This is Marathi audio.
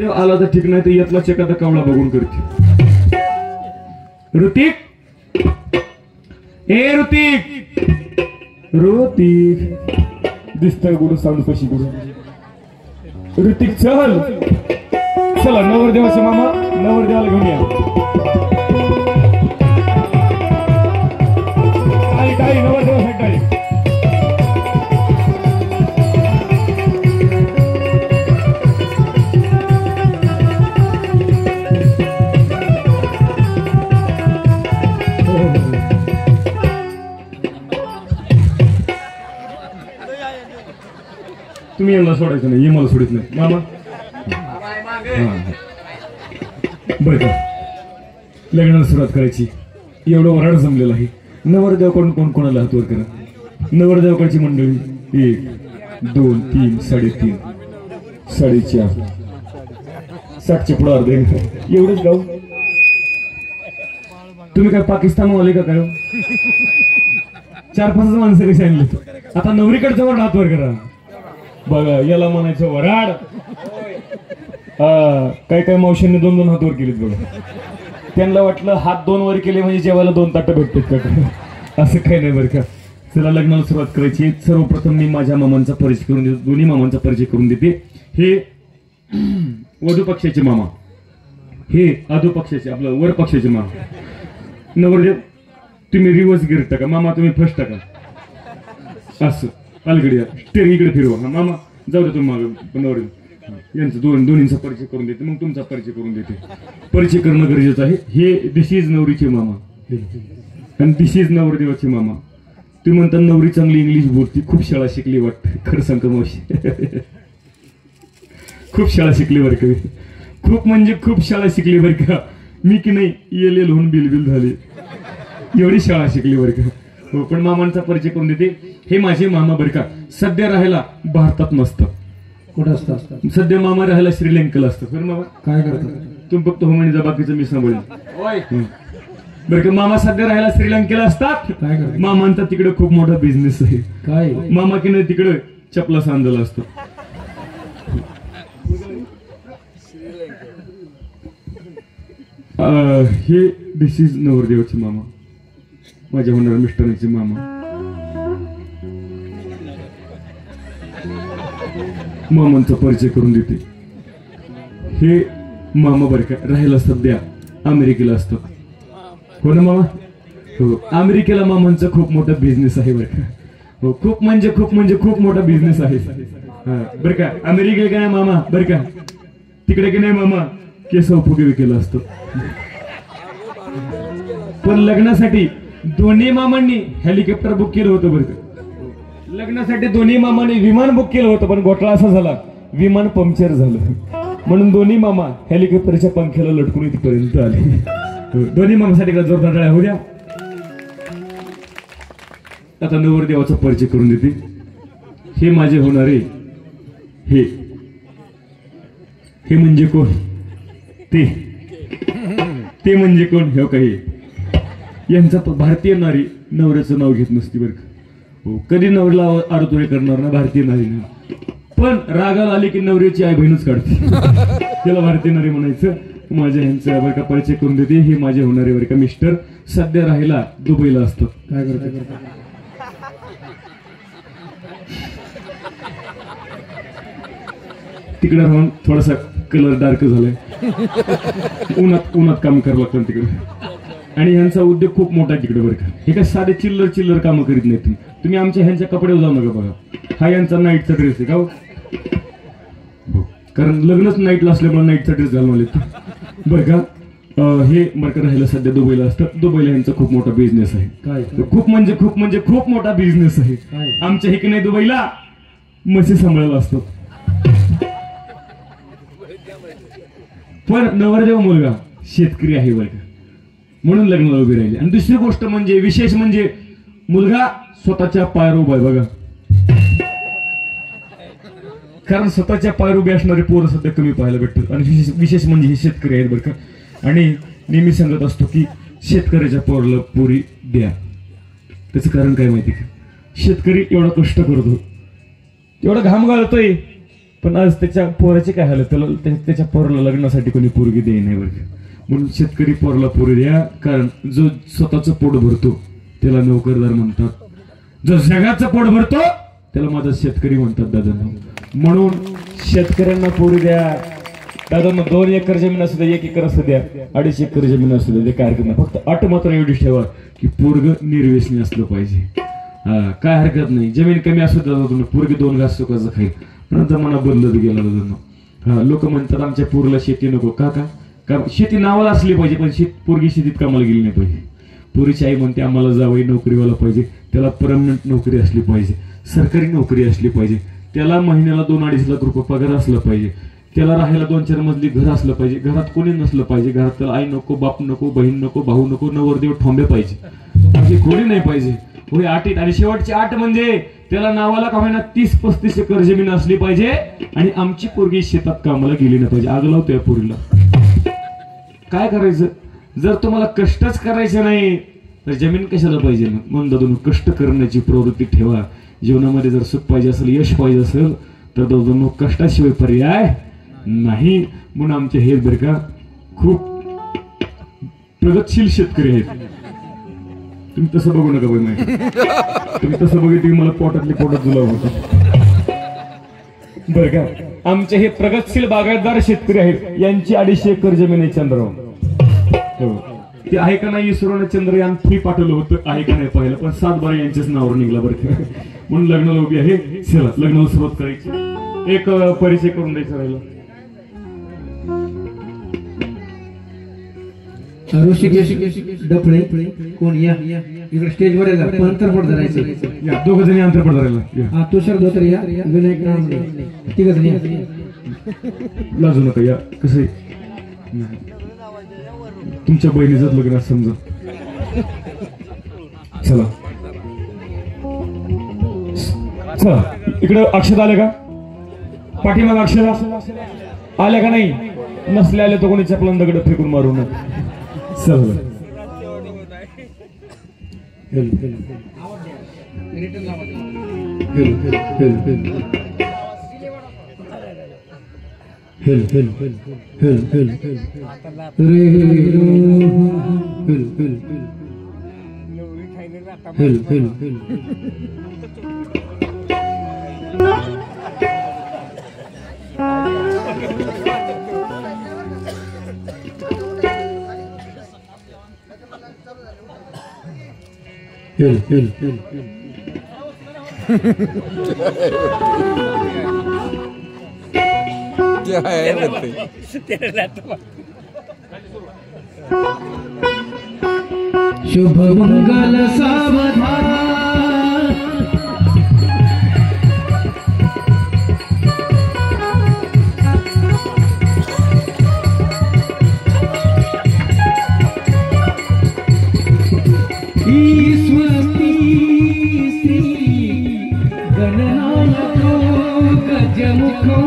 आला तर ठीक नाही तर यातलाच एखादा कावळा बघून करते. ऋतिक, ए ऋतिक, ऋतिक दिसतंय गुरु साऊंड पशी गुरु. ऋतिक चल, चला नवरदेवाचे मामा नवरदेवाला घेऊन या. टाळी नवरदेवासाठी टाळी. तुम्ही यांना सोडायचं नाही, हे मला सोडित नाही मामा. बर का, लग्नाला सुरुवात करायची. एवढं वराड जमलेलं आहे. नवरदेवाकडून कोण कोणाला हातवर करा. नवरदेवाकडची मंडळी 1 2 3 3.5 4.5 60चे पुढे अर्धे एवढंच गाव. तुम्ही काय पाकिस्तान आले का काय? 4-5 माणसं कशी आणली. आता नवरीकडचं वराड हातवर करा. बघा याला म्हणायचं वराड. काय काय मावशींनी 2-2 हात वर केलेत बघा. त्यांना वाटलं हात 2 वर केले म्हणजे जेवायला 2 ताटं भेटतात का? असं काही नाही बरं का. चला लग्नाला सुरुवात करायची. सर्वप्रथम मी माझ्या मामांचा परिचय करून देतो. दोन्ही मामांचा परिचय करून देते. हे वधू पक्षाचे मामा, हे अधू पक्षाचे आपलं वर पक्षाचे मामा. नवरदेव तुम्ही रिव्हर्स गिअर टाका, मामा तुम्ही फर्स्ट टाका. असं अलगडी स्टेरिंग इकडे फिरवा. मामा जाऊ दे तुम्ही मागे. नवरदेव यांचं दोन्हींचा परिचय करून देते, मग तुमचा परिचय करून देते. परिचय करणं गरजेचं आहे. हे दिस इज नवरीचे मामा आणि दिस इज नवरदेवाचे मामा. तुम्ही म्हणता नवरी चांगली इंग्लिश बोलती, खूप शाळा शिकली वाटतं. खरं सांगतो मावशी, खूप शाळा शिकली बरं का. खूप म्हणजे खूप शाळा शिकली बरं का. मी की नाही LL होऊन बिलबिल झाले, एवढी शाळा शिकली बरं का. हो, पण मामांचा परिचय करून देते. हे माझे मामा बरं का. सध्या राहायला भारतात नसतं. कुठं असतात सध्या मामा राहायला श्रीलंकेला असतं. बरं मामा काय करतात? तुम्ही फक्त हो म्हणजे बाकीचं मी सांभाळेन बरं का. मामा सध्या राहायला श्रीलंकेला असतात. काय करतात? मामांचा तिकडे खूप मोठा बिझनेस आहे. काय मामा की नाही तिकडे चपला सांधला असतो. हे दिस इज नवरदेवाचे मामा, माझ्या होणाऱ्या मिस्टरांचे मामा. मामांचा परिचय करून देते. हे मामा बरं का राहायला सध्या अमेरिकेला असतात. हो ना मामा? हो, अमेरिकेला मामांचा खूप मोठा बिझनेस आहे बरं का. हो, खूप म्हणजे खूप मोठा बिझनेस आहे बरं का. अमेरिकेला काय मामा बरं का, तिकडे की नाही मामा केस फुगे विकेला असतो. पण लग्नासाठी दोन्ही मामांनी हेलिकॉप्टर बुक केलं होतं बरं का. लग्नासाठी दोन्ही मामाने विमान बुक केलं होतं, पण घोटाळा असा झाला विमान पंक्चर झालं. म्हणून दोन्ही मामा हेलिकॉप्टरच्या पंख्याला लटकून इथपर्यंत आले. दोन्ही मामासाठी का जोरदार टाळ्या होऊ द्या. आता नवरदेवाचा परिचय करून देते. हे माझे होणारे हे म्हणजे कोण? ते म्हणजे कोण? हे काही यांचा भारतीय नारी नवऱ्याचं नाव घेत नसती बरं का. हो, कधी नवऱ्याला आरोतोरे करणार ना भारतीय नारी. पण रागाला आली की नवऱ्याची आई बहीणच काढते. त्याला भारतीय नारी म्हणायचं. माझ्या ह्यांचा बरं का परिचय करून देते. हे माझे होणारे बरं का मिस्टर सध्या राहायला दुबईला असतात. काय करतात? तिकडे राहून थोडासा कलर डार्क झालाय. उन्हात काम करावं लागतं तिकडे. आणि ह्यांचा उद्योग खूप मोठा तिकडे बरं का. हे काय साधे चिल्लर कामं करीत नाही. तुम्ही आमच्या ह्यांच्या कपड्यावर जाऊ नका बघा. हा यांचा नाईटचा ड्रेस आहे का हो? कारण लग्नच नाईटला असल्यामुळे नाईटचा ड्रेस घालून आले बरं का. हे बरं का राहायला सध्या दुबईला असतात. दुबईला यांचा खूप मोठा बिझनेस आहे. काय? खूप म्हणजे खूप मोठा बिझनेस आहे. आमच्या हे नाही दुबईला म्हशी सांभाळायला असतो. पण नवरदेव मुलगा शेतकरी आहे बरं का, म्हणून लग्नाला उभी राहिली. आणि दुसरी गोष्ट म्हणजे विशेष म्हणजे मुलगा स्वतःच्या पायावर उभा आहे बघा. कारण स्वतःच्या पायावर उभे असणारे पोरं सध्या कमी पाहायला भेटतात. आणि विशेष म्हणजे हे शेतकरी आहेत बरं का. आणि नेहमी सांगत असतो की शेतकऱ्याच्या पोराला पोरी द्या. त्याचं कारण काय माहिती का? शेतकरी एवढा कष्ट करतो, एवढा घाम गाळतोय, पण आज त्याच्या पोराची काय हालत, त्याच्या पोराला लग्नासाठी कोणी पोरगी देई नाही बरं. म्हणून शेतकरी पोराला पोरी द्या, कारण जो स्वतःचं पोट भरतो त्याला नोकरदार म्हणतात, जो जगाचं पोट भरतो त्याला माझा शेतकरी म्हणतात दादांनो. म्हणून शेतकऱ्यांना पोरी द्या दादांनो. 2 एकर जमीन असू द्या, 1 एकर असू द्या, 2.5 एकर जमीन असू द्या, ते काय हरकत नाही. फक्त अट मात्र एवढीच ठेवा की पोरग निर्व्यसनी असलं पाहिजे. काय हरकत नाही, जमीन कमी असू द्या दादा, पोरगी 2 घास सुखाचं खाईल. पण जमाना बदलत गेला दादांनो. लोक म्हणतात आमच्या पोरीला शेती नको. का शेती नावाला असली पाहिजे, पण पोरगी शेतीत कामाला गेली नाही पाहिजे. पोरीची आई म्हणते आम्हाला जावई नोकरीवाला पाहिजे, त्याला परमनंट नोकरी असली पाहिजे, सरकारी नोकरी असली पाहिजे, त्याला महिन्याला 2-2.5 लाख रुपये पगार असला पाहिजे, त्याला राहायला 2-4 मजली घर असलं पाहिजे, घरात कोणी नसलं पाहिजे, घरात त्याला आई नको, बाप नको, बहीण नको, भाऊ नको, नवरदेव ठोंबे पाहिजे, म्हणजे कोणी नाही पाहिजे. होय आटीत. आणि शेवटची आठ म्हणजे त्याला नावाला का होईना 30-35 एकर जमीन असली पाहिजे आणि आमची पोरगी शेतात कामाला गेली नाही पाहिजे. आग लावतो या पोरीला. काय करायचं? जर तुम्हाला कष्टच करायचे नाही तर जमीन कशाला पाहिजे? म्हणून दादून कष्ट करण्याची प्रवृत्ती ठेवा. जीवनामध्ये जर सुख पाहिजे असेल, यश पाहिजे असेल तर दादून कष्टाशिवाय पर्याय नाही. म्हणून आमचे हे बरं का खूप प्रगतशील शेतकरी आहेत. तुम्ही तसं बघू नका बाई, माहिती तुम्ही तसं बघितलं मला पोटात जुलाब होता बरं का. आमचे हे प्रगतशील बागायतदार शेतकरी आहेत. यांची 250 एकर जमीन आहे चंद्रराव. ते आहे का नाही इस्रोने चंद्रयान 3 पाठवलं होतं, आहे का नाही पाहिलं, पण 7-12 यांच्याच नावावर निघला बरं का. म्हणून लग्नाला उभी आहे. चला लग्नाला सुरुवात करायची. एक परिचय करून द्यायचा राहिला. ऋषिकेश डफळे कोण या इकडे स्टेजवर येतात, पण अंतरपट धरायचं. या 2 जणी अंतरपट धरायला. तुषार धोत्रे या, विनायक नांदे, 3 जणी या. लाजू नका या. कसं तुमच्या बहिणीचं लग्न असं समजा. चला चला इकडे अक्षता आले का? पाठीमाग अक्षता आल्या का नाही? नसले आले तर कोणी चपलन दगड फेकून मारू नये. चल क्या है शुभ मंगल सावधान. ईश्वरी श्री गणनायको गजमुखो